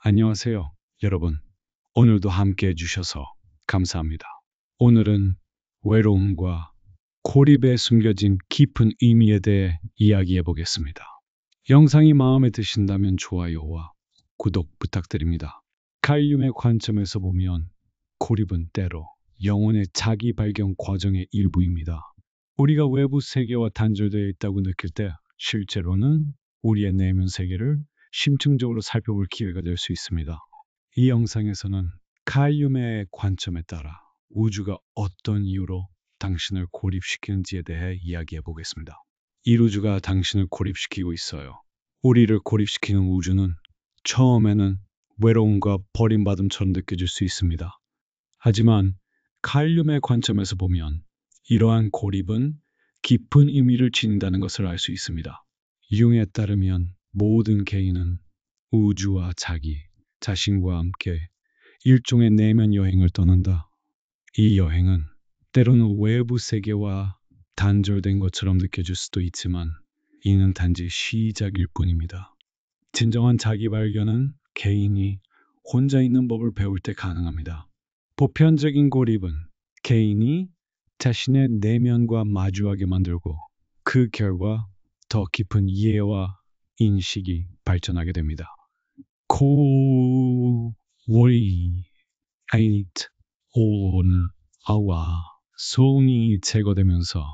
안녕하세요, 여러분. 오늘도 함께 해주셔서 감사합니다. 오늘은 외로움과 고립에 숨겨진 깊은 의미에 대해 이야기해 보겠습니다. 영상이 마음에 드신다면 좋아요와 구독 부탁드립니다. 칼 융의 관점에서 보면 고립은 때로 영혼의 자기 발견 과정의 일부입니다. 우리가 외부 세계와 단절되어 있다고 느낄 때 실제로는 우리의 내면 세계를 심층적으로 살펴볼 기회가 될 수 있습니다. 이 영상에서는 칼 융의 관점에 따라 우주가 어떤 이유로 당신을 고립시키는지에 대해 이야기해 보겠습니다. 이 우주가 당신을 고립시키고 있어요. 우리를 고립시키는 우주는 처음에는 외로움과 버림받음처럼 느껴질 수 있습니다. 하지만 칼 융의 관점에서 보면 이러한 고립은 깊은 의미를 지닌다는 것을 알 수 있습니다. 융에 따르면 모든 개인은 우주와 자신과 함께 일종의 내면 여행을 떠난다. 이 여행은 때로는 외부 세계와 단절된 것처럼 느껴질 수도 있지만 이는 단지 시작일 뿐입니다. 진정한 자기 발견은 개인이 혼자 있는 법을 배울 때 가능합니다. 보편적인 고립은 개인이 자신의 내면과 마주하게 만들고 그 결과 더 깊은 이해와 인식이 발전하게 됩니다. 고립이 온 아와 소음이 제거되면서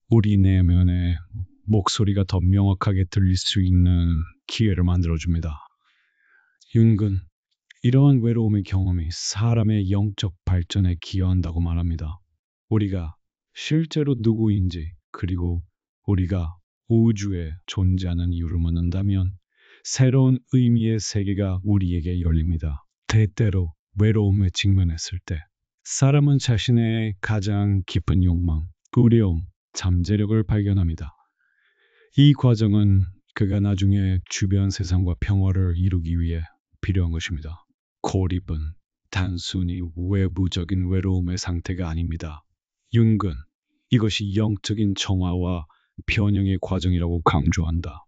우리 내면의 목소리가 더 명확하게 들릴 수 있는 기회를 만들어줍니다. 융은 이러한 외로움의 경험이 사람의 영적 발전에 기여한다고 말합니다. 우리가 실제로 누구인지 그리고 우리가 우주에 존재하는 이유를 묻는다면 새로운 의미의 세계가 우리에게 열립니다. 때때로 외로움에 직면했을 때 사람은 자신의 가장 깊은 욕망, 두려움, 잠재력을 발견합니다. 이 과정은 그가 나중에 주변 세상과 평화를 이루기 위해 필요한 것입니다. 고립은 단순히 외부적인 외로움의 상태가 아닙니다. 융은 이것이 영적인 정화와 변형의 과정이라고 강조한다.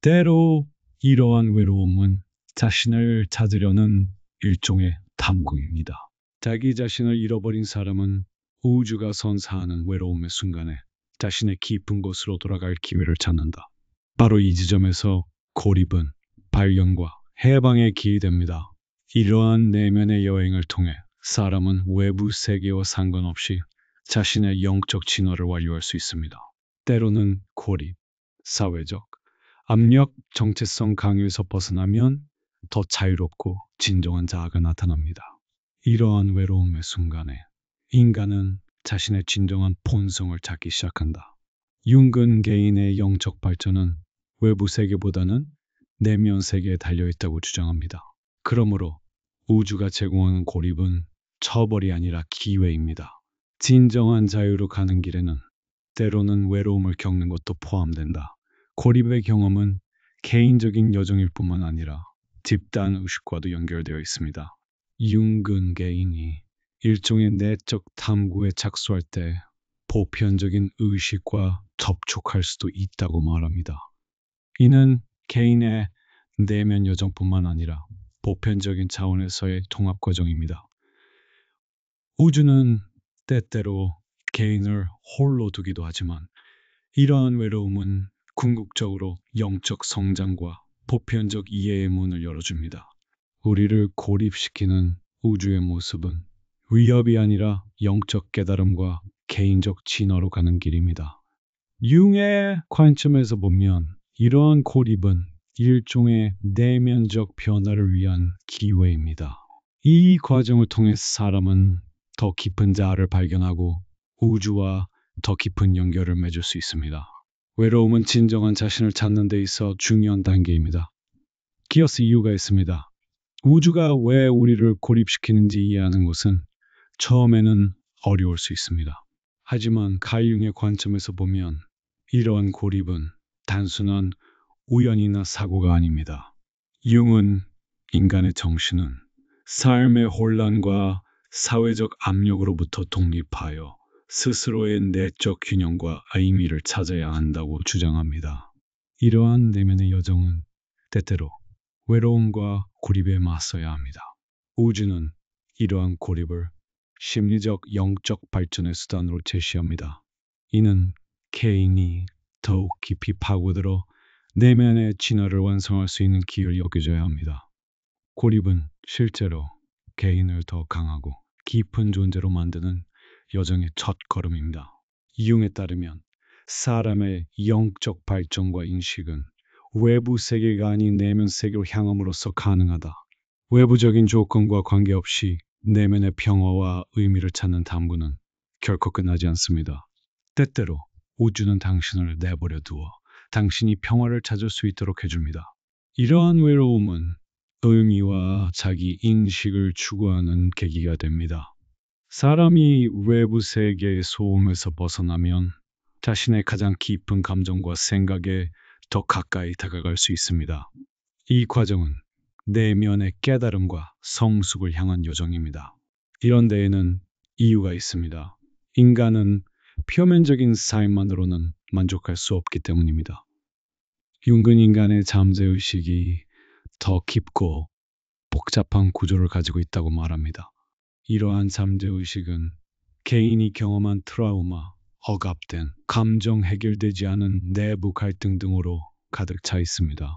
때로 이러한 외로움은 자신을 찾으려는 일종의 탐구입니다. 자기 자신을 잃어버린 사람은 우주가 선사하는 외로움의 순간에 자신의 깊은 곳으로 돌아갈 기회를 찾는다. 바로 이 지점에서 고립은 발견과 해방의 길이 됩니다. 이러한 내면의 여행을 통해 사람은 외부 세계와 상관없이 자신의 영적 진화를 완료할 수 있습니다. 때로는 고립, 사회적, 압력, 정체성 강요에서 벗어나면 더 자유롭고 진정한 자아가 나타납니다. 이러한 외로움의 순간에 인간은 자신의 진정한 본성을 찾기 시작한다. 융은 개인의 영적 발전은 외부 세계보다는 내면 세계에 달려있다고 주장합니다. 그러므로 우주가 제공하는 고립은 처벌이 아니라 기회입니다. 진정한 자유로 가는 길에는 때로는 외로움을 겪는 것도 포함된다. 고립의 경험은 개인적인 여정일 뿐만 아니라 집단 의식과도 연결되어 있습니다. 융은 개인이 일종의 내적 탐구에 착수할 때 보편적인 의식과 접촉할 수도 있다고 말합니다. 이는 개인의 내면 여정뿐만 아니라 보편적인 차원에서의 통합 과정입니다. 우주는 때때로 개인을 홀로 두기도 하지만 이러한 외로움은 궁극적으로 영적 성장과 보편적 이해의 문을 열어줍니다. 우리를 고립시키는 우주의 모습은 위협이 아니라 영적 깨달음과 개인적 진화로 가는 길입니다. 융의 관점에서 보면 이러한 고립은 일종의 내면적 변화를 위한 기회입니다. 이 과정을 통해 사람은 더 깊은 자아를 발견하고 우주와 더 깊은 연결을 맺을 수 있습니다. 외로움은 진정한 자신을 찾는 데 있어 중요한 단계입니다. 기어스 이유가 있습니다. 우주가 왜 우리를 고립시키는지 이해하는 것은 처음에는 어려울 수 있습니다. 하지만 칼 융의 관점에서 보면 이러한 고립은 단순한 우연이나 사고가 아닙니다. 융은 인간의 정신은 삶의 혼란과 사회적 압력으로부터 독립하여 스스로의 내적 균형과 의미를 찾아야 한다고 주장합니다. 이러한 내면의 여정은 때때로 외로움과 고립에 맞서야 합니다. 우주는 이러한 고립을 심리적 영적 발전의 수단으로 제시합니다. 이는 개인이 더욱 깊이 파고들어 내면의 진화를 완성할 수 있는 기회를 여겨줘야 합니다. 고립은 실제로 개인을 더 강하고 깊은 존재로 만드는 여정의 첫 걸음입니다. 이용에 따르면 사람의 영적 발전과 인식은 외부 세계가 아닌 내면 세계로 향함으로써 가능하다. 외부적인 조건과 관계없이 내면의 평화와 의미를 찾는 탐구는 결코 끝나지 않습니다. 때때로 우주는 당신을 내버려 두어 당신이 평화를 찾을 수 있도록 해줍니다. 이러한 외로움은 의미와 자기 인식을 추구하는 계기가 됩니다. 사람이 외부 세계의 소음에서 벗어나면 자신의 가장 깊은 감정과 생각에 더 가까이 다가갈 수 있습니다. 이 과정은 내면의 깨달음과 성숙을 향한 여정입니다. 이런 데에는 이유가 있습니다. 인간은 표면적인 삶만으로는 만족할 수 없기 때문입니다. 윤근 인간의 잠재의식이 더 깊고 복잡한 구조를 가지고 있다고 말합니다. 이러한 잠재의식은 개인이 경험한 트라우마, 억압된, 감정 해결되지 않은 내부 갈등 등으로 가득 차 있습니다.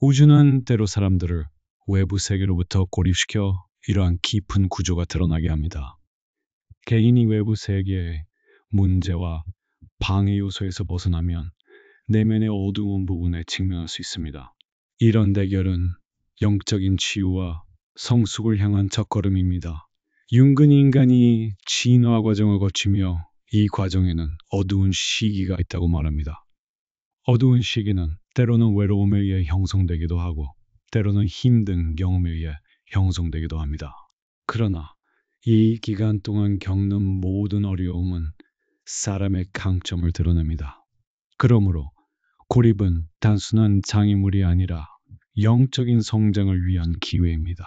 우주는 때로 사람들을 외부 세계로부터 고립시켜 이러한 깊은 구조가 드러나게 합니다. 개인이 외부 세계의 문제와 방해 요소에서 벗어나면 내면의 어두운 부분에 직면할 수 있습니다. 이런 대결은 영적인 치유와 성숙을 향한 첫걸음입니다. 윤근 인간이 진화 과정을 거치며 이 과정에는 어두운 시기가 있다고 말합니다. 어두운 시기는 때로는 외로움에 의해 형성되기도 하고 때로는 힘든 경험에 의해 형성되기도 합니다. 그러나 이 기간 동안 겪는 모든 어려움은 사람의 강점을 드러냅니다. 그러므로 고립은 단순한 장애물이 아니라 영적인 성장을 위한 기회입니다.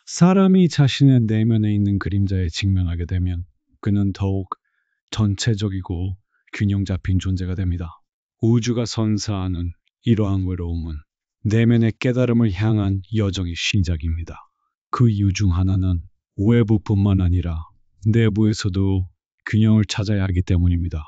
사람이 자신의 내면에 있는 그림자에 직면하게 되면 그는 더욱 전체적이고 균형 잡힌 존재가 됩니다. 우주가 선사하는 이러한 외로움은 내면의 깨달음을 향한 여정의 시작입니다. 그 이유 중 하나는 외부뿐만 아니라 내부에서도 균형을 찾아야 하기 때문입니다.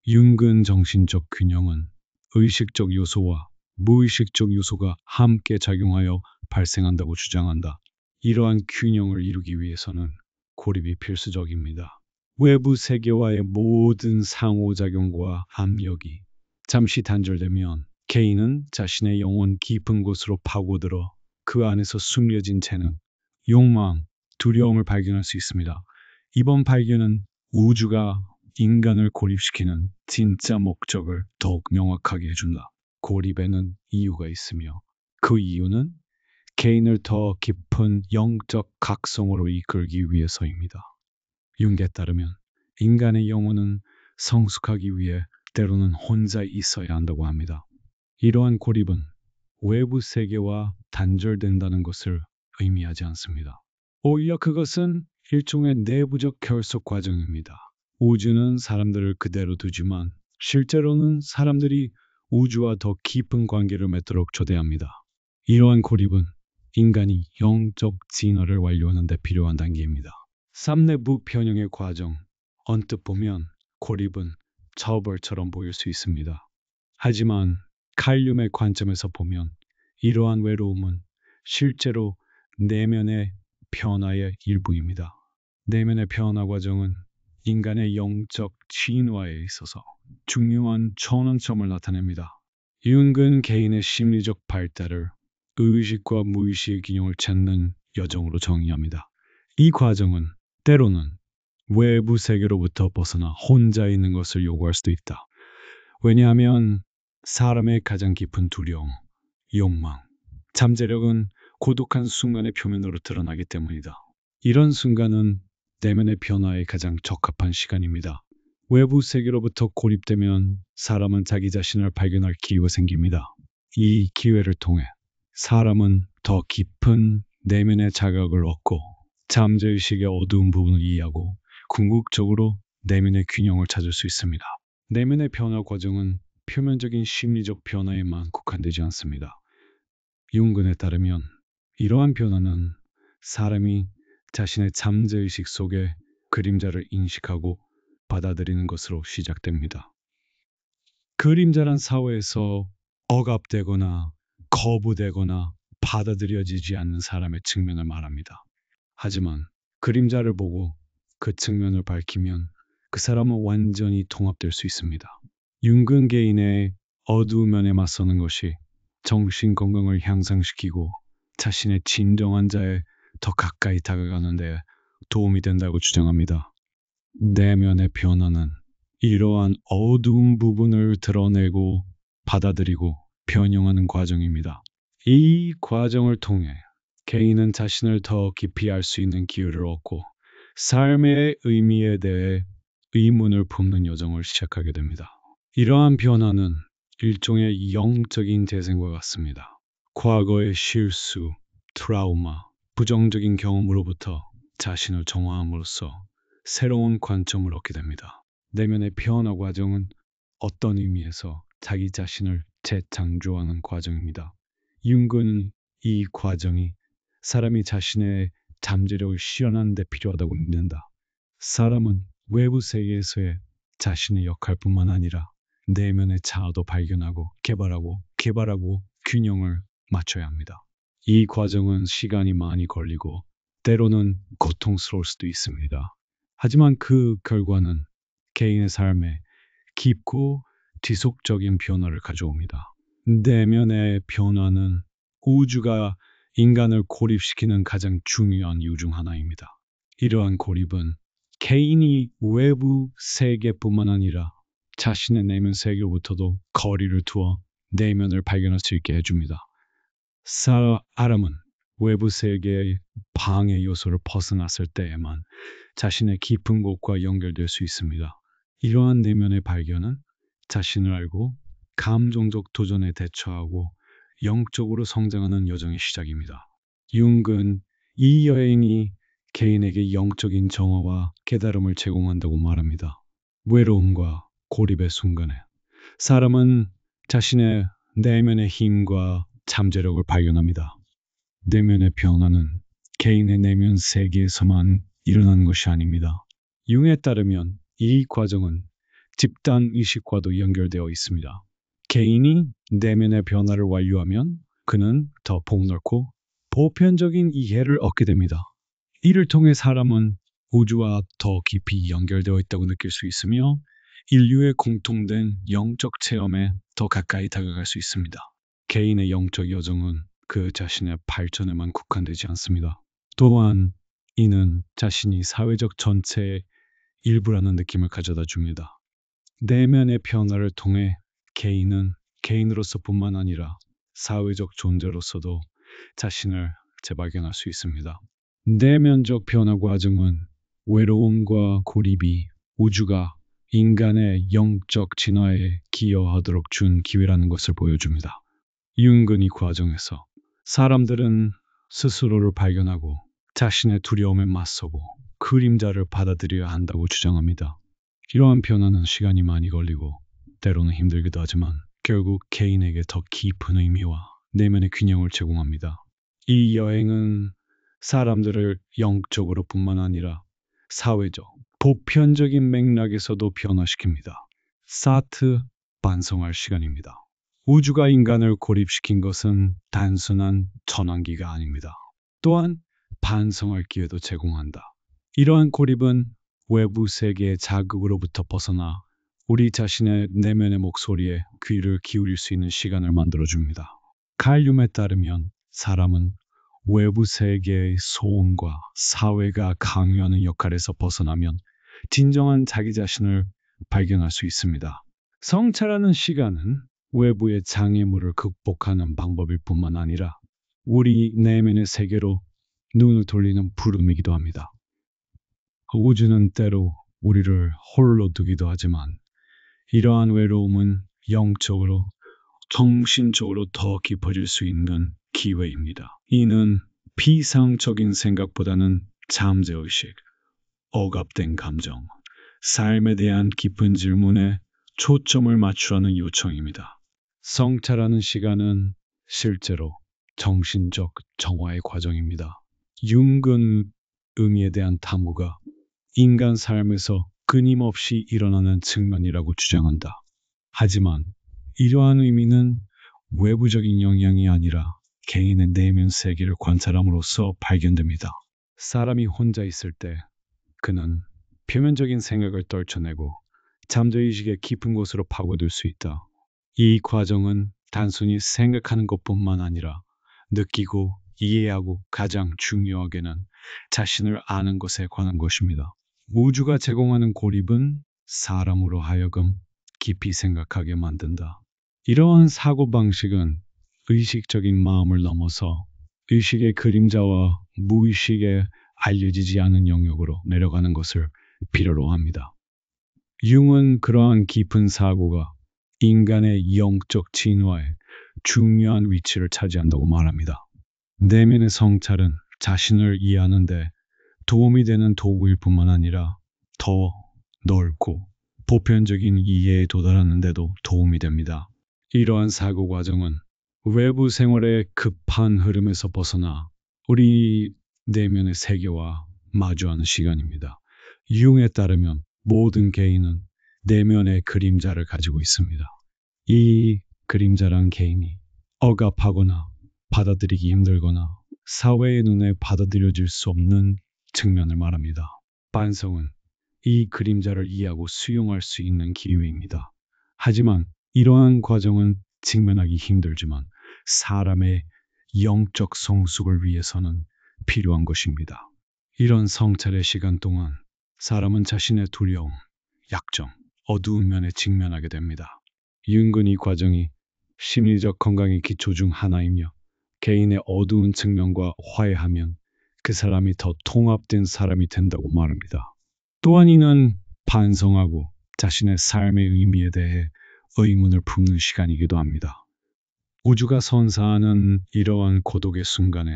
윤근 정신적 균형은 의식적 요소와 무의식적 요소가 함께 작용하여 발생한다고 주장한다. 이러한 균형을 이루기 위해서는 고립이 필수적입니다. 외부 세계와의 모든 상호작용과 압력이 잠시 단절되면 개인은 자신의 영혼 깊은 곳으로 파고들어 그 안에서 숨겨진 채는 욕망, 두려움을 발견할 수 있습니다. 이번 발견은 우주가 인간을 고립시키는 진짜 목적을 더욱 명확하게 해준다. 고립에는 이유가 있으며 그 이유는 개인을 더 깊은 영적 각성으로 이끌기 위해서입니다. 융에 따르면 인간의 영혼은 성숙하기 위해 때로는 혼자 있어야 한다고 합니다. 이러한 고립은 외부 세계와 단절된다는 것을 의미하지 않습니다. 오히려 그것은 일종의 내부적 결속 과정입니다. 우주는 사람들을 그대로 두지만 실제로는 사람들이 우주와 더 깊은 관계를 맺도록 초대합니다. 이러한 고립은 인간이 영적 진화를 완료하는 데 필요한 단계입니다. 삼내부 편형의 과정, 언뜻 보면 고립은 처벌처럼 보일 수 있습니다. 하지만 칼륨의 관점에서 보면 이러한 외로움은 실제로 내면의 변화의 일부입니다. 내면의 변화 과정은 인간의 영적 진화에 있어서 중요한 전환점을 나타냅니다. 윤근 개인의 심리적 발달을 의식과 무의식의 균형을 찾는 여정으로 정의합니다. 이 과정은 때로는 외부 세계로부터 벗어나 혼자 있는 것을 요구할 수도 있다. 왜냐하면 사람의 가장 깊은 두려움, 욕망, 잠재력은 고독한 순간의 표면으로 드러나기 때문이다. 이런 순간은 내면의 변화에 가장 적합한 시간입니다. 외부 세계로부터 고립되면 사람은 자기 자신을 발견할 기회가 생깁니다. 이 기회를 통해 사람은 더 깊은 내면의 자각을 얻고 잠재의식의 어두운 부분을 이해하고 궁극적으로 내면의 균형을 찾을 수 있습니다. 내면의 변화 과정은 표면적인 심리적 변화에만 국한되지 않습니다. 융근에 따르면 이러한 변화는 사람이 자신의 잠재의식 속에 그림자를 인식하고 받아들이는 것으로 시작됩니다. 그림자란 사회에서 억압되거나 거부되거나 받아들여지지 않는 사람의 측면을 말합니다. 하지만 그림자를 보고 그 측면을 밝히면 그 사람은 완전히 통합될 수 있습니다. 윤근 개인의 어두운 면에 맞서는 것이 정신 건강을 향상시키고 자신의 진정한 자에 더 가까이 다가가는 데 도움이 된다고 주장합니다. 내면의 변화는 이러한 어두운 부분을 드러내고 받아들이고 변형하는 과정입니다. 이 과정을 통해 개인은 자신을 더 깊이 알 수 있는 기회를 얻고 삶의 의미에 대해 의문을 품는 여정을 시작하게 됩니다. 이러한 변화는 일종의 영적인 재생과 같습니다. 과거의 실수, 트라우마, 부정적인 경험으로부터 자신을 정화함으로써 새로운 관점을 얻게 됩니다. 내면의 변화 과정은 어떤 의미에서 자기 자신을 재창조하는 과정입니다. 융근은 이 과정이 사람이 자신의 잠재력을 실현하는 데 필요하다고 믿는다. 사람은 외부 세계에서의 자신의 역할뿐만 아니라 내면의 자아도 발견하고 개발하고 균형을 맞춰야 합니다. 이 과정은 시간이 많이 걸리고 때로는 고통스러울 수도 있습니다. 하지만 그 결과는 개인의 삶에 깊고 지속적인 변화를 가져옵니다. 내면의 변화는 우주가 인간을 고립시키는 가장 중요한 이유 중 하나입니다. 이러한 고립은 개인이 외부 세계뿐만 아니라 자신의 내면 세계로부터도 거리를 두어 내면을 발견할 수 있게 해줍니다. 사람은 외부 세계의 방해 요소를 벗어났을 때에만 자신의 깊은 곳과 연결될 수 있습니다. 이러한 내면의 발견은 자신을 알고 감정적 도전에 대처하고 영적으로 성장하는 여정의 시작입니다. 융은 이 여행이 개인에게 영적인 정화와 깨달음을 제공한다고 말합니다. 외로움과 고립의 순간에 사람은 자신의 내면의 힘과 잠재력을 발견합니다. 내면의 변화는 개인의 내면 세계에서만 일어나는 것이 아닙니다. 융에 따르면 이 과정은 집단 의식과도 연결되어 있습니다. 개인이 내면의 변화를 완료하면 그는 더 폭넓고 보편적인 이해를 얻게 됩니다. 이를 통해 사람은 우주와 더 깊이 연결되어 있다고 느낄 수 있으며 인류의 공통된 영적 체험에 더 가까이 다가갈 수 있습니다. 개인의 영적 여정은 그 자신의 발전에만 국한되지 않습니다. 또한 이는 자신이 사회적 전체의 일부라는 느낌을 가져다 줍니다. 내면의 변화를 통해 개인은 개인으로서뿐만 아니라 사회적 존재로서도 자신을 재발견할 수 있습니다. 내면적 변화 과정은 외로움과 고립이 우주가 인간의 영적 진화에 기여하도록 준 기회라는 것을 보여줍니다. 융은 이 과정에서 사람들은 스스로를 발견하고 자신의 두려움에 맞서고 그림자를 받아들여야 한다고 주장합니다. 이러한 변화는 시간이 많이 걸리고 때로는 힘들기도 하지만 결국 개인에게 더 깊은 의미와 내면의 균형을 제공합니다. 이 여행은 사람들을 영적으로 뿐만 아니라 사회적, 보편적인 맥락에서도 변화시킵니다. 사트 반성할 시간입니다. 우주가 인간을 고립시킨 것은 단순한 전환기가 아닙니다. 또한 반성할 기회도 제공한다. 이러한 고립은 외부 세계의 자극으로부터 벗어나 우리 자신의 내면의 목소리에 귀를 기울일 수 있는 시간을 만들어줍니다. 칼 융에 따르면 사람은 외부 세계의 소음과 사회가 강요하는 역할에서 벗어나면 진정한 자기 자신을 발견할 수 있습니다. 성찰하는 시간은 외부의 장애물을 극복하는 방법일 뿐만 아니라 우리 내면의 세계로 눈을 돌리는 부름이기도 합니다. 우주는 때로 우리를 홀로 두기도 하지만 이러한 외로움은 영적으로, 정신적으로 더 깊어질 수 있는 기회입니다. 이는 비상적인 생각보다는 잠재의식, 억압된 감정, 삶에 대한 깊은 질문에 초점을 맞추라는 요청입니다. 성찰하는 시간은 실제로 정신적 정화의 과정입니다. 융근 의미에 대한 탐구가 인간 삶에서 끊임없이 일어나는 측면이라고 주장한다. 하지만 이러한 의미는 외부적인 영향이 아니라 개인의 내면 세계를 관찰함으로써 발견됩니다. 사람이 혼자 있을 때 그는 표면적인 생각을 떨쳐내고 잠재의식의 깊은 곳으로 파고들 수 있다. 이 과정은 단순히 생각하는 것뿐만 아니라 느끼고 이해하고 가장 중요하게는 자신을 아는 것에 관한 것입니다. 우주가 제공하는 고립은 사람으로 하여금 깊이 생각하게 만든다. 이러한 사고방식은 의식적인 마음을 넘어서 의식의 그림자와 무의식에 알려지지 않은 영역으로 내려가는 것을 필요로 합니다. 융은 그러한 깊은 사고가 인간의 영적 진화에 중요한 위치를 차지한다고 말합니다. 내면의 성찰은 자신을 이해하는 데 도움이 되는 도구일 뿐만 아니라 더 넓고 보편적인 이해에 도달하는 데도 도움이 됩니다. 이러한 사고 과정은 외부 생활의 급한 흐름에서 벗어나 우리 내면의 세계와 마주하는 시간입니다. 융에 따르면 모든 개인은 내면의 그림자를 가지고 있습니다. 이 그림자란 개인이 억압하거나 받아들이기 힘들거나 사회의 눈에 받아들여질 수 없는 측면을 말합니다. 반성은 이 그림자를 이해하고 수용할 수 있는 기회입니다. 하지만 이러한 과정은 직면하기 힘들지만 사람의 영적 성숙을 위해서는 필요한 것입니다. 이런 성찰의 시간 동안 사람은 자신의 두려움, 약점, 어두운 면에 직면하게 됩니다. 윤근 이 과정이 심리적 건강의 기초 중 하나이며 개인의 어두운 측면과 화해하면 그 사람이 더 통합된 사람이 된다고 말합니다. 또한 이는 반성하고 자신의 삶의 의미에 대해 의문을 품는 시간이기도 합니다. 우주가 선사하는 이러한 고독의 순간에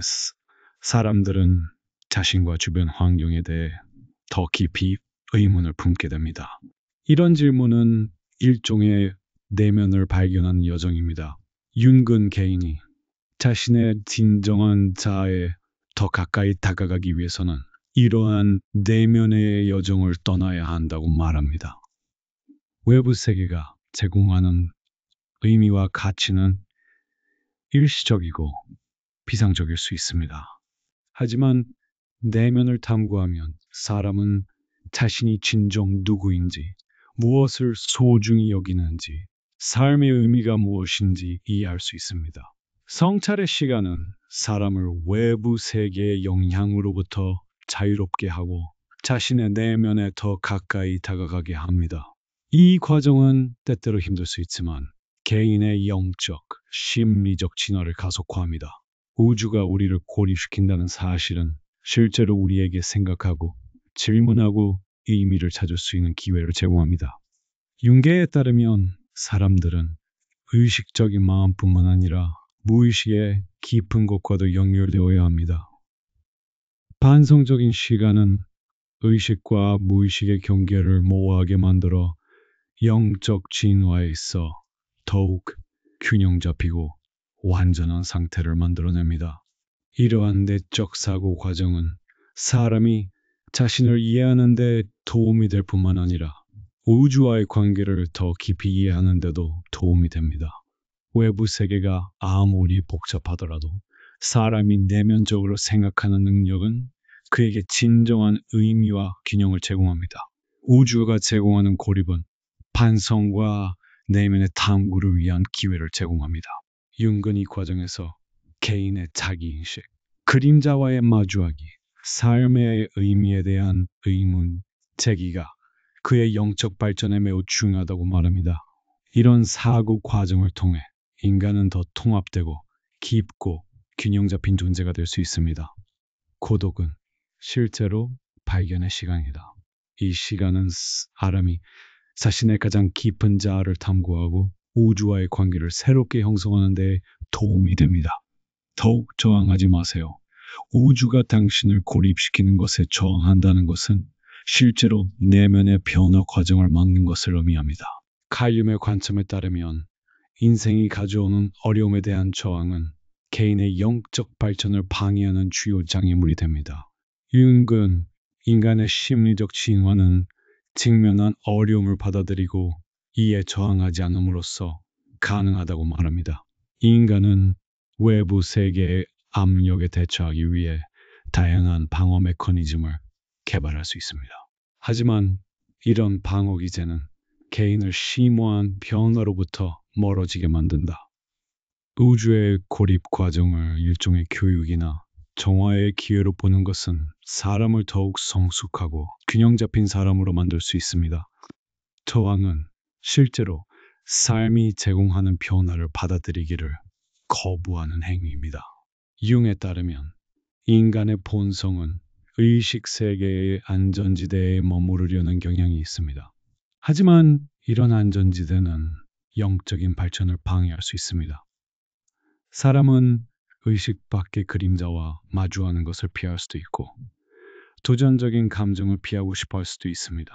사람들은 자신과 주변 환경에 대해 더 깊이 의문을 품게 됩니다. 이런 질문은 일종의 내면을 발견하는 여정입니다. 윤근 개인이 자신의 진정한 자아에 더 가까이 다가가기 위해서는 이러한 내면의 여정을 떠나야 한다고 말합니다. 외부 세계가 제공하는 의미와 가치는 일시적이고 비상적일 수 있습니다. 하지만 내면을 탐구하면 사람은 자신이 진정 누구인지, 무엇을 소중히 여기는지, 삶의 의미가 무엇인지 이해할 수 있습니다. 성찰의 시간은 사람을 외부 세계의 영향으로부터 자유롭게 하고 자신의 내면에 더 가까이 다가가게 합니다. 이 과정은 때때로 힘들 수 있지만 개인의 영적, 심리적 진화를 가속화합니다. 우주가 우리를 고립시킨다는 사실은 실제로 우리에게 생각하고 질문하고 의미를 찾을 수 있는 기회를 제공합니다. 융계에 따르면 사람들은 의식적인 마음뿐만 아니라 무의식의 깊은 곳과도 연결되어야 합니다. 반성적인 시간은 의식과 무의식의 경계를 모호하게 만들어 영적 진화에 있어 더욱 균형 잡히고 완전한 상태를 만들어냅니다. 이러한 내적 사고 과정은 사람이 자신을 이해하는 데 도움이 될 뿐만 아니라 우주와의 관계를 더 깊이 이해하는 데도 도움이 됩니다. 외부 세계가 아무리 복잡하더라도 사람이 내면적으로 생각하는 능력은 그에게 진정한 의미와 균형을 제공합니다. 우주가 제공하는 고립은 반성과 내면의 탐구를 위한 기회를 제공합니다. 윤근이 과정에서 개인의 자기인식, 그림자와의 마주하기, 삶의 의미에 대한 의문 제기가 그의 영적 발전에 매우 중요하다고 말합니다. 이런 사고 과정을 통해 인간은 더 통합되고 깊고 균형 잡힌 존재가 될 수 있습니다. 고독은 실제로 발견의 시간이다. 이 시간은 사람이 자신의 가장 깊은 자아를 탐구하고 우주와의 관계를 새롭게 형성하는 데 도움이 됩니다. 더욱 저항하지 마세요. 우주가 당신을 고립시키는 것에 저항한다는 것은 실제로 내면의 변화 과정을 막는 것을 의미합니다. 칼륨의 관점에 따르면 인생이 가져오는 어려움에 대한 저항은 개인의 영적 발전을 방해하는 주요 장애물이 됩니다. 융은 인간의 심리적 진화는 직면한 어려움을 받아들이고 이에 저항하지 않음으로써 가능하다고 말합니다. 인간은 외부 세계의 압력에 대처하기 위해 다양한 방어 메커니즘을 개발할 수 있습니다. 하지만 이런 방어 기제는 개인을 심오한 변화로부터 멀어지게 만든다. 우주의 고립 과정을 일종의 교육이나 정화의 기회로 보는 것은 사람을 더욱 성숙하고 균형 잡힌 사람으로 만들 수 있습니다. 저항은 실제로 삶이 제공하는 변화를 받아들이기를 거부하는 행위입니다. 융에 따르면 인간의 본성은 의식 세계의 안전지대에 머무르려는 경향이 있습니다. 하지만 이런 안전지대는 영적인 발전을 방해할 수 있습니다. 사람은 의식 밖의 그림자와 마주하는 것을 피할 수도 있고 도전적인 감정을 피하고 싶어 할 수도 있습니다.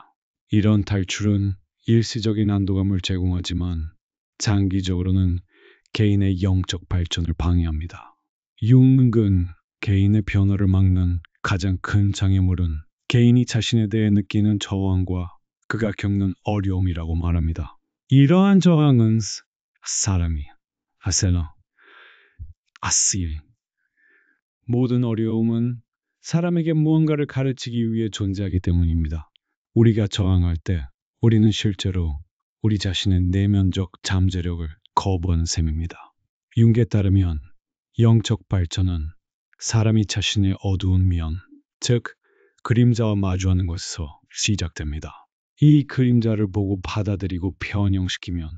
이런 탈출은 일시적인 안도감을 제공하지만 장기적으로는 개인의 영적 발전을 방해합니다. 융은 개인의 변화를 막는 가장 큰 장애물은 개인이 자신에 대해 느끼는 저항과 그가 겪는 어려움이라고 말합니다. 이러한 저항은 사람이 아세나 아실 모든 어려움은 사람에게 무언가를 가르치기 위해 존재하기 때문입니다. 우리가 저항할 때 우리는 실제로 우리 자신의 내면적 잠재력을 거부하는 셈입니다. 융에 따르면 영적 발전은 사람이 자신의 어두운 면, 즉 그림자와 마주하는 것에서 시작됩니다. 이 그림자를 보고 받아들이고 변형시키면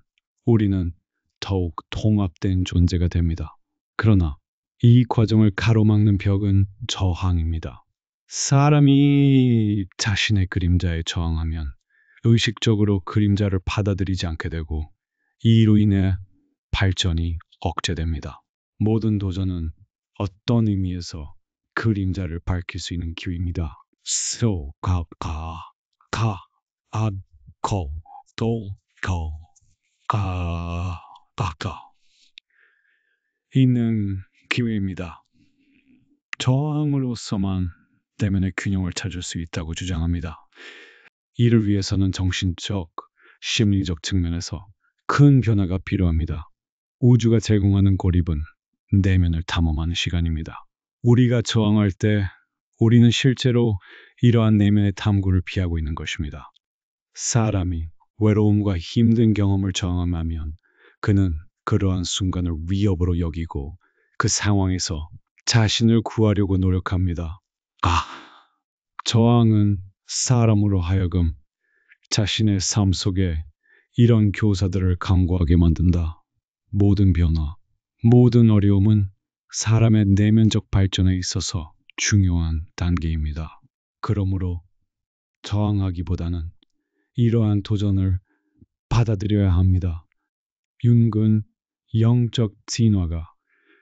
우리는 더욱 통합된 존재가 됩니다. 그러나 이 과정을 가로막는 벽은 저항입니다. 사람이 자신의 그림자에 저항하면 의식적으로 그림자를 받아들이지 않게 되고 이로 인해 발전이 억제됩니다. 모든 도전은 어떤 의미에서 그림자를 밝힐 수 있는 기회입니다. 있는 기회입니다. 저항으로서만 내면의 균형을 찾을 수 있다고 주장합니다. 이를 위해서는 정신적, 심리적 측면에서 큰 변화가 필요합니다. 우주가 제공하는 고립은 내면을 탐험하는 시간입니다. 우리가 저항할 때 우리는 실제로 이러한 내면의 탐구를 피하고 있는 것입니다. 사람이 외로움과 힘든 경험을 경험하면 그는 그러한 순간을 위협으로 여기고 그 상황에서 자신을 구하려고 노력합니다. 저항은 사람으로 하여금 자신의 삶 속에 이런 교사들을 강구하게 만든다. 모든 변화, 모든 어려움은 사람의 내면적 발전에 있어서 중요한 단계입니다. 그러므로 저항하기보다는 이러한 도전을 받아들여야 합니다. 융은 영적 진화가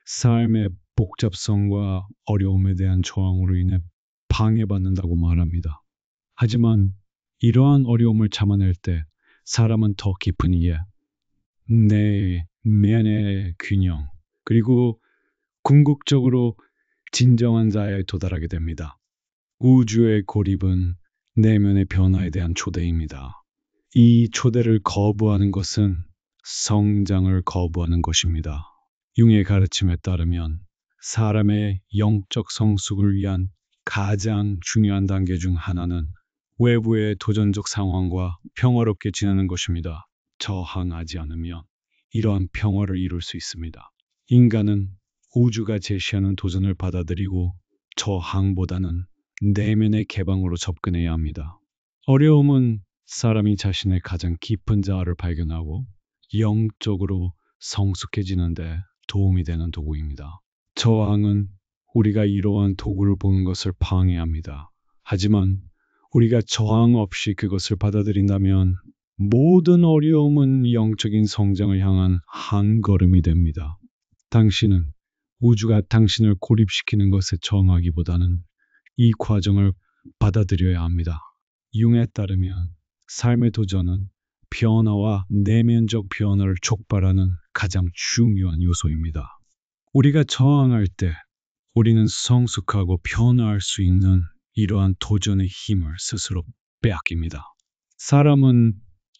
삶의 복잡성과 어려움에 대한 저항으로 인해 방해받는다고 말합니다. 하지만 이러한 어려움을 참아낼 때 사람은 더 깊은 이해, 내면의 균형, 그리고 궁극적으로 진정한 자아에 도달하게 됩니다. 우주의 고립은 내면의 변화에 대한 초대입니다. 이 초대를 거부하는 것은 성장을 거부하는 것입니다. 융의 가르침에 따르면 사람의 영적 성숙을 위한 가장 중요한 단계 중 하나는 외부의 도전적 상황과 평화롭게 지내는 것입니다. 저항하지 않으면 이러한 평화를 이룰 수 있습니다. 인간은 우주가 제시하는 도전을 받아들이고 저항보다는 내면의 개방으로 접근해야 합니다. 어려움은 사람이 자신의 가장 깊은 자아를 발견하고 영적으로 성숙해지는데 도움이 되는 도구입니다. 저항은 우리가 이러한 도구를 보는 것을 방해합니다. 하지만 우리가 저항 없이 그것을 받아들인다면 모든 어려움은 영적인 성장을 향한 한 걸음이 됩니다. 당신은 우주가 당신을 고립시키는 것에 저항하기보다는 이 과정을 받아들여야 합니다. 융에 따르면 삶의 도전은 변화와 내면적 변화를 촉발하는 가장 중요한 요소입니다. 우리가 저항할 때 우리는 성숙하고 변화할 수 있는 이러한 도전의 힘을 스스로 빼앗깁니다. 사람은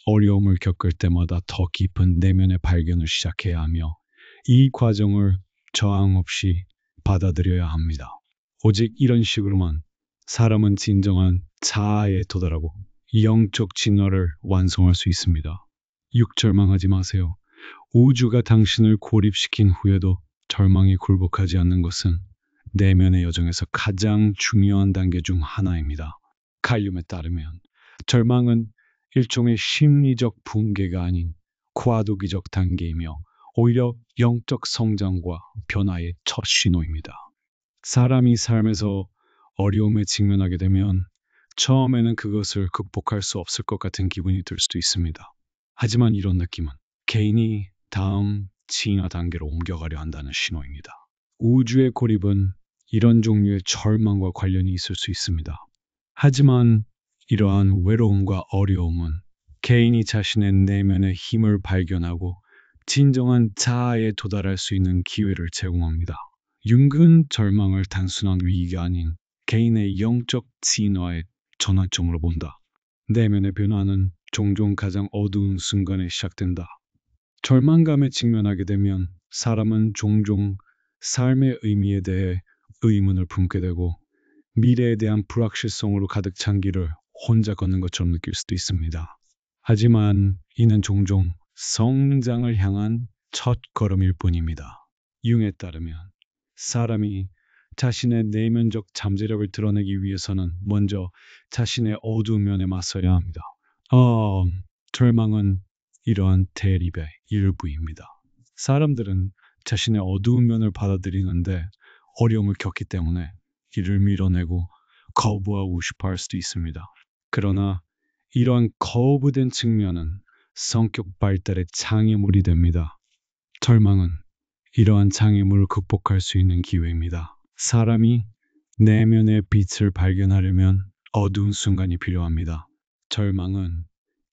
어려움을 겪을 때마다 더 깊은 내면의 발견을 시작해야 하며 이 과정을 저항 없이 받아들여야 합니다. 오직 이런 식으로만 사람은 진정한 자아에 도달하고 영적 진화를 완성할 수 있습니다. 절망하지 마세요. 우주가 당신을 고립시킨 후에도 절망이 굴복하지 않는 것은 내면의 여정에서 가장 중요한 단계 중 하나입니다. 칼륨에 따르면 절망은 일종의 심리적 붕괴가 아닌 과도기적 단계이며 오히려 영적 성장과 변화의 첫 신호입니다. 사람이 삶에서 어려움에 직면하게 되면 처음에는 그것을 극복할 수 없을 것 같은 기분이 들 수도 있습니다. 하지만 이런 느낌은 개인이 다음 진화 단계로 옮겨가려 한다는 신호입니다. 우주의 고립은 이런 종류의 절망과 관련이 있을 수 있습니다. 하지만 이러한 외로움과 어려움은 개인이 자신의 내면의 힘을 발견하고 진정한 자아에 도달할 수 있는 기회를 제공합니다. 윤근 절망을 단순한 위기가 아닌 개인의 영적 진화의 전환점으로 본다. 내면의 변화는 종종 가장 어두운 순간에 시작된다. 절망감에 직면하게 되면 사람은 종종 삶의 의미에 대해 의문을 품게 되고 미래에 대한 불확실성으로 가득 찬 길을 혼자 걷는 것처럼 느낄 수도 있습니다. 하지만 이는 종종 성장을 향한 첫 걸음일 뿐입니다. 융에 따르면 사람이 자신의 내면적 잠재력을 드러내기 위해서는 먼저 자신의 어두운 면에 맞서야 합니다. 절망은 이러한 대립의 일부입니다. 사람들은 자신의 어두운 면을 받아들이는데 어려움을 겪기 때문에 이를 밀어내고 거부하고 싶어 할 수도 있습니다. 그러나 이러한 거부된 측면은 성격 발달의 장애물이 됩니다. 절망은 이러한 장애물을 극복할 수 있는 기회입니다. 사람이 내면의 빛을 발견하려면 어두운 순간이 필요합니다. 절망은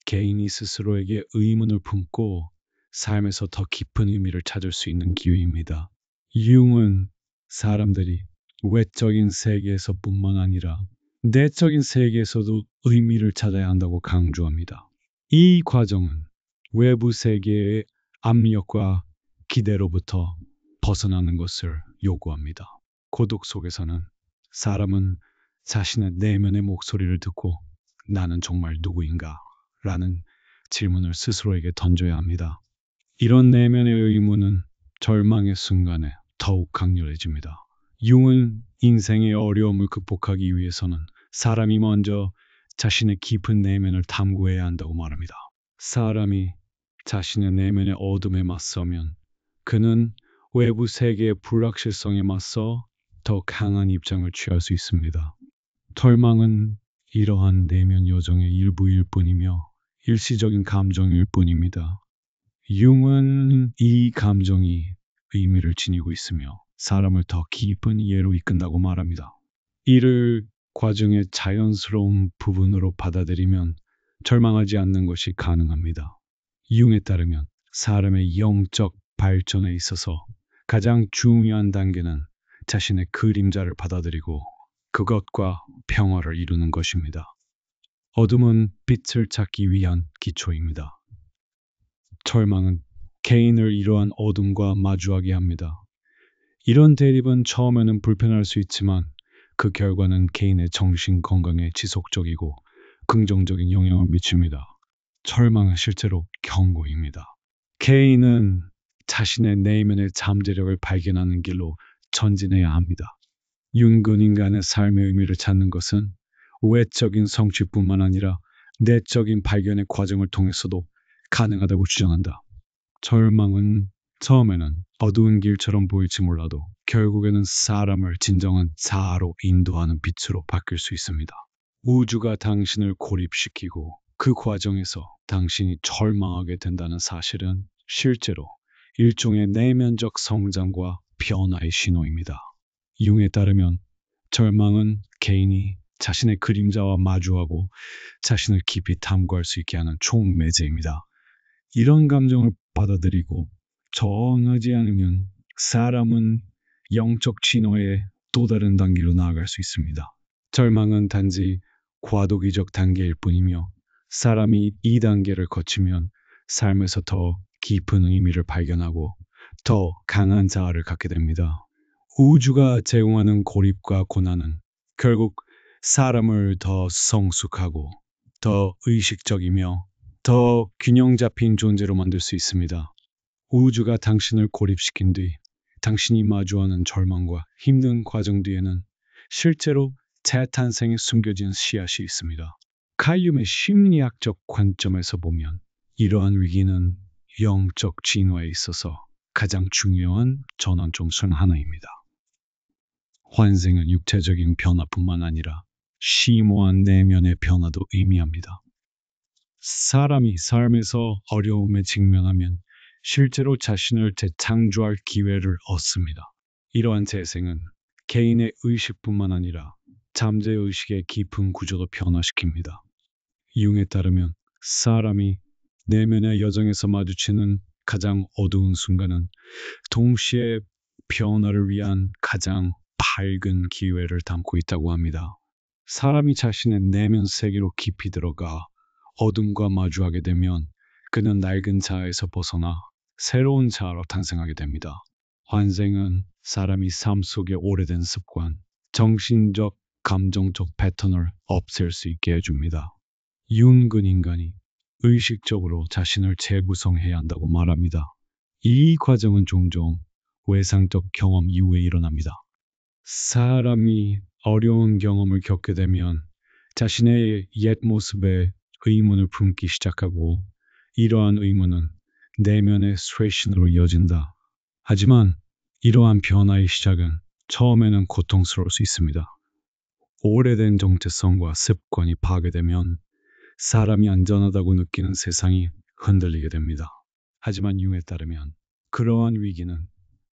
개인이 스스로에게 의문을 품고 삶에서 더 깊은 의미를 찾을 수 있는 기회입니다. 융은 사람들이 외적인 세계에서뿐만 아니라 내적인 세계에서도 의미를 찾아야 한다고 강조합니다. 이 과정은 외부 세계의 압력과 기대로부터 벗어나는 것을 요구합니다. 고독 속에서는 사람은 자신의 내면의 목소리를 듣고 나는 정말 누구인가? 라는 질문을 스스로에게 던져야 합니다. 이런 내면의 의문은 절망의 순간에 더욱 강렬해집니다. 융은 인생의 어려움을 극복하기 위해서는 사람이 먼저 자신의 깊은 내면을 탐구해야 한다고 말합니다. 사람이 자신의 내면의 어둠에 맞서면 그는 외부 세계의 불확실성에 맞서 더 강한 입장을 취할 수 있습니다. 절망은 이러한 내면 여정의 일부일 뿐이며 일시적인 감정일 뿐입니다. 융은 이 감정이 의미를 지니고 있으며 사람을 더 깊은 이해로 이끈다고 말합니다. 이를 과정의 자연스러운 부분으로 받아들이면 절망하지 않는 것이 가능합니다. 융에 따르면 사람의 영적 발전에 있어서 가장 중요한 단계는 자신의 그림자를 받아들이고 그것과 평화를 이루는 것입니다. 어둠은 빛을 찾기 위한 기초입니다. 절망은 개인을 이러한 어둠과 마주하게 합니다. 이런 대립은 처음에는 불편할 수 있지만 그 결과는 개인의 정신 건강에 지속적이고 긍정적인 영향을 미칩니다. 절망은 실제로 경고입니다. 개인은 자신의 내면의 잠재력을 발견하는 길로 전진해야 합니다. 윤근 인간의 삶의 의미를 찾는 것은 외적인 성취뿐만 아니라 내적인 발견의 과정을 통해서도 가능하다고 주장한다. 절망은 처음에는 어두운 길처럼 보일지 몰라도 결국에는 사람을 진정한 자아로 인도하는 빛으로 바뀔 수 있습니다. 우주가 당신을 고립시키고 그 과정에서 당신이 절망하게 된다는 사실은 실제로 일종의 내면적 성장과 변화의 신호입니다. 융에 따르면 절망은 개인이 자신의 그림자와 마주하고 자신을 깊이 탐구할 수 있게 하는 총매제입니다. 이런 감정을 받아들이고 저항하지 않으면 사람은 영적 진화의 또 다른 단계로 나아갈 수 있습니다. 절망은 단지 과도기적 단계일 뿐이며 사람이 이 단계를 거치면 삶에서 더 깊은 의미를 발견하고 더 강한 자아를 갖게 됩니다. 우주가 제공하는 고립과 고난은 결국 사람을 더 성숙하고 더 의식적이며 더 균형 잡힌 존재로 만들 수 있습니다. 우주가 당신을 고립시킨 뒤 당신이 마주하는 절망과 힘든 과정 뒤에는 실제로 재탄생에 숨겨진 씨앗이 있습니다. 칼륨의 심리학적 관점에서 보면 이러한 위기는 영적 진화에 있어서 가장 중요한 전환점 중 하나입니다. 환생은 육체적인 변화뿐만 아니라 심오한 내면의 변화도 의미합니다. 사람이 삶에서 어려움에 직면하면 실제로 자신을 재창조할 기회를 얻습니다. 이러한 재생은 개인의 의식뿐만 아니라 잠재의식의 깊은 구조도 변화시킵니다. 융에 따르면 사람이 내면의 여정에서 마주치는 가장 어두운 순간은 동시에 변화를 위한 가장 밝은 기회를 담고 있다고 합니다. 사람이 자신의 내면 세계로 깊이 들어가 어둠과 마주하게 되면 그는 낡은 자아에서 벗어나 새로운 자아로 탄생하게 됩니다. 환생은 사람이 삶 속의 오래된 습관, 정신적, 감정적 패턴을 없앨 수 있게 해줍니다. 윤근 인간이 의식적으로 자신을 재구성해야 한다고 말합니다. 이 과정은 종종 외상적 경험 이후에 일어납니다. 사람이 어려운 경험을 겪게 되면 자신의 옛 모습에 의문을 품기 시작하고 이러한 의문은 내면의 쇄신으로 이어진다. 하지만 이러한 변화의 시작은 처음에는 고통스러울 수 있습니다. 오래된 정체성과 습관이 파괴되면 사람이 안전하다고 느끼는 세상이 흔들리게 됩니다. 하지만 융에 따르면 그러한 위기는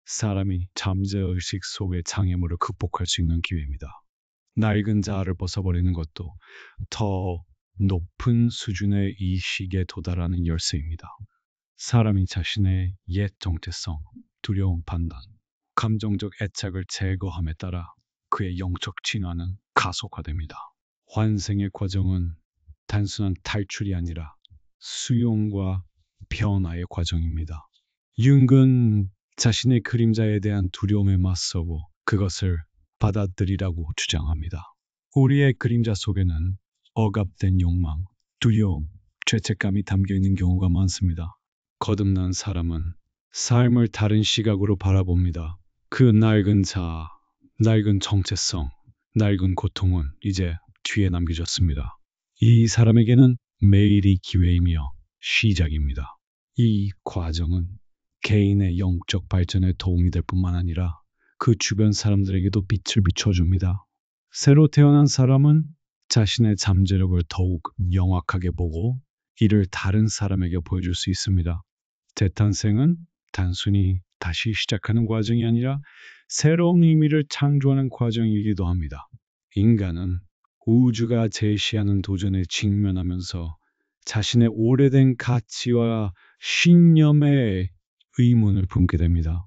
사람이 잠재의식 속의 장애물을 극복할 수 있는 기회입니다. 낡은 자아를 벗어버리는 것도 더 높은 수준의 이식에 도달하는 열쇠입니다. 사람이 자신의 옛 정체성, 두려움 판단, 감정적 애착을 제거함에 따라 그의 영적 진화는 가속화됩니다. 환생의 과정은 단순한 탈출이 아니라 수용과 변화의 과정입니다. 융은 자신의 그림자에 대한 두려움에 맞서고 그것을 받아들이라고 주장합니다. 우리의 그림자 속에는 억압된 욕망, 두려움, 죄책감이 담겨 있는 경우가 많습니다. 거듭난 사람은 삶을 다른 시각으로 바라봅니다. 그 낡은 자아, 낡은 정체성, 낡은 고통은 이제 뒤에 남겨졌습니다. 이 사람에게는 매일이 기회이며 시작입니다. 이 과정은 개인의 영적 발전에 도움이 될 뿐만 아니라 그 주변 사람들에게도 빛을 비춰줍니다. 새로 태어난 사람은 자신의 잠재력을 더욱 명확하게 보고 이를 다른 사람에게 보여줄 수 있습니다. 재탄생은 단순히 다시 시작하는 과정이 아니라 새로운 의미를 창조하는 과정이기도 합니다. 인간은 우주가 제시하는 도전에 직면하면서 자신의 오래된 가치와 신념에 의문을 품게 됩니다.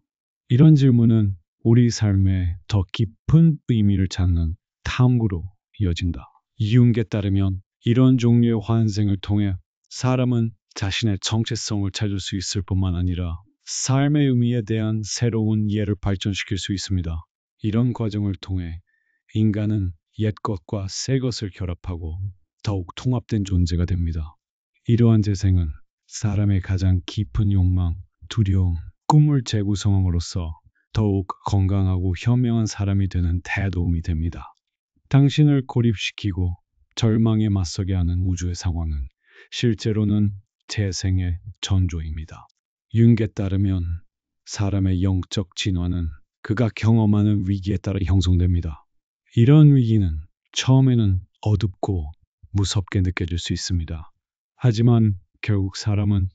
이런 질문은 우리 삶에 더 깊은 의미를 찾는 탐구로 이어진다. 융에 따르면 이런 종류의 환생을 통해 사람은 자신의 정체성을 찾을 수 있을 뿐만 아니라 삶의 의미에 대한 새로운 이해를 발전시킬 수 있습니다. 이런 과정을 통해 인간은 옛 것과 새 것을 결합하고 더욱 통합된 존재가 됩니다. 이러한 재생은 사람의 가장 깊은 욕망, 두려움, 꿈을 재구성함으로써 더욱 건강하고 현명한 사람이 되는 데 도움이 됩니다. 당신을 고립시키고 절망에 맞서게 하는 우주의 상황은 실제로는 재생의 전조입니다. 융에 따르면 사람의 영적 진화는 그가 경험하는 위기에 따라 형성됩니다. 이런 위기는 처음에는 어둡고 무섭게 느껴질 수 있습니다. 하지만 결국 사람은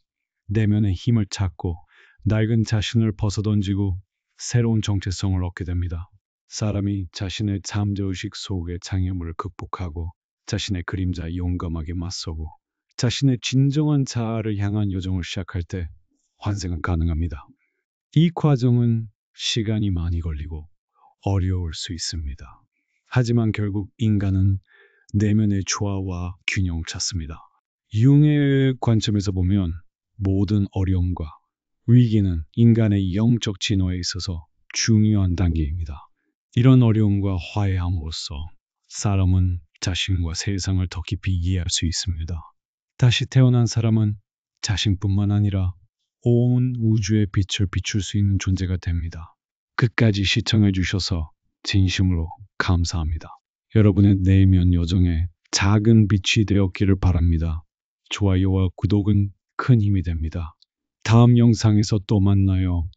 내면의 힘을 찾고 낡은 자신을 벗어던지고 새로운 정체성을 얻게 됩니다. 사람이 자신의 잠재의식 속의 장애물을 극복하고 자신의 그림자에 용감하게 맞서고 자신의 진정한 자아를 향한 여정을 시작할 때 환생은 가능합니다. 이 과정은 시간이 많이 걸리고 어려울 수 있습니다. 하지만 결국 인간은 내면의 조화와 균형을 찾습니다. 융의 관점에서 보면 모든 어려움과 위기는 인간의 영적 진화에 있어서 중요한 단계입니다. 이런 어려움과 화해함으로써 사람은 자신과 세상을 더 깊이 이해할 수 있습니다. 다시 태어난 사람은 자신뿐만 아니라 온 우주의 빛을 비출 수 있는 존재가 됩니다. 끝까지 시청해 주셔서 진심으로 감사합니다. 여러분의 내면 여정에 작은 빛이 되었기를 바랍니다. 좋아요와 구독은 큰 힘이 됩니다. 다음 영상에서 또 만나요.